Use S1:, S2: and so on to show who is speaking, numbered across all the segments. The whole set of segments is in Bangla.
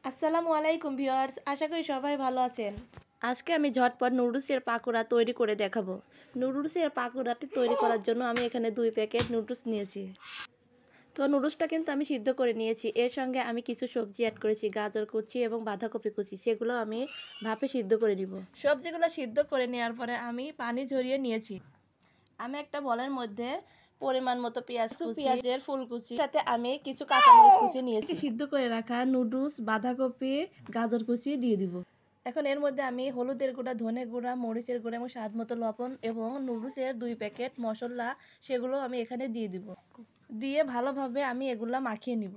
S1: আসসালামু আলাইকুম ভিউয়ার্স, আশা করি সবাই ভালো আছেন। আজকে আমি ঝটপট নুডলসের পাকোড়া তৈরি করে দেখাবো। নুডলসের পাকোড়াটি তৈরি করার জন্য আমি এখানে 2 প্যাকেট নুডলস নিয়েছি। তো নুডলসটা কিন্তু আমি সিদ্ধ করে নিয়েছি। এর সঙ্গে আমি কিছু সবজি অ্যাড করেছি, গাজর কুচি এবং বাঁধাকপি কুচি। সেগুলো আমি ভাপে সিদ্ধ করে নিব। সবজিগুলো সিদ্ধ করে নেওয়ার পরে আমি পানি ঝরিয়ে নিয়েছি। আমি একটা বলের মধ্যে পরিমাণ মতো পেঁয়াজের ফুলকুচি, সাথে আমি কিছু কাঁচামরিচ কুচি নিয়েছি। সিদ্ধ করে রাখা নুডলস, বাঁধাকপি, গাজর কুচি দিয়ে দিব। এখন এর মধ্যে আমি হলুদের গুঁড়া, ধনে গুঁড়া, মরিচের গুঁড়া এবং স্বাদ মতো লবণ এবং নুডলসের 2 প্যাকেট মশলা, সেগুলো আমি এখানে দিয়ে দিব। দিয়ে ভালোভাবে আমি এগুলা মাখিয়ে নিব।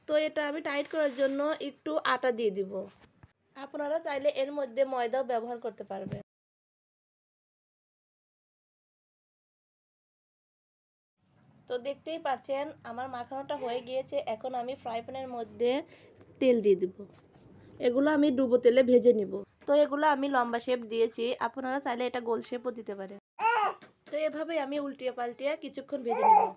S1: তো এটা আমি টাইট করার জন্য একটু আটা দিয়ে দিব। আপনারা চাইলে এর মধ্যে ময়দাও ব্যবহার করতে পারবেন। তো দেখতেই পাচ্ছেন আমার মাখানোটা হয়ে গিয়েছে। এখন আমি ফ্রাই প্যানের মধ্যে তেল দিয়ে দিব। এগুলো আমি ডুবো তেলে ভেজে নিব। তো এগুলো আমি লম্বা শেপ দিয়েছি, আপনারা চাইলে এটা গোল শেপও দিতে পারেন। তো এভাবে আমি উল্টিয়ে পাল্টিয়ে কিছুক্ষণ ভেজে নিব।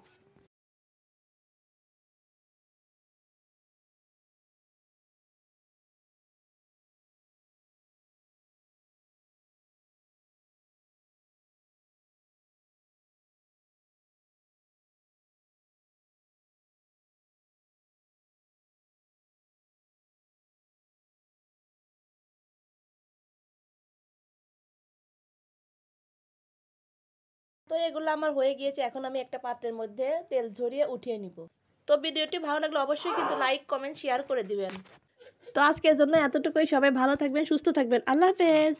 S1: তো এগুলো আমার হয়ে গিয়েছে। এখন আমি একটা পাত্রের মধ্যে তেল ঝরিয়ে উঠিয়ে নিব। তো ভিডিওটি ভালো লাগলে অবশ্যই কিন্তু লাইক, কমেন্ট, শেয়ার করে দিবেন। তো আজকের জন্য এতটুকুই। সবাই ভালো থাকবেন, সুস্থ থাকবেন। আল্লাহ হাফেজ।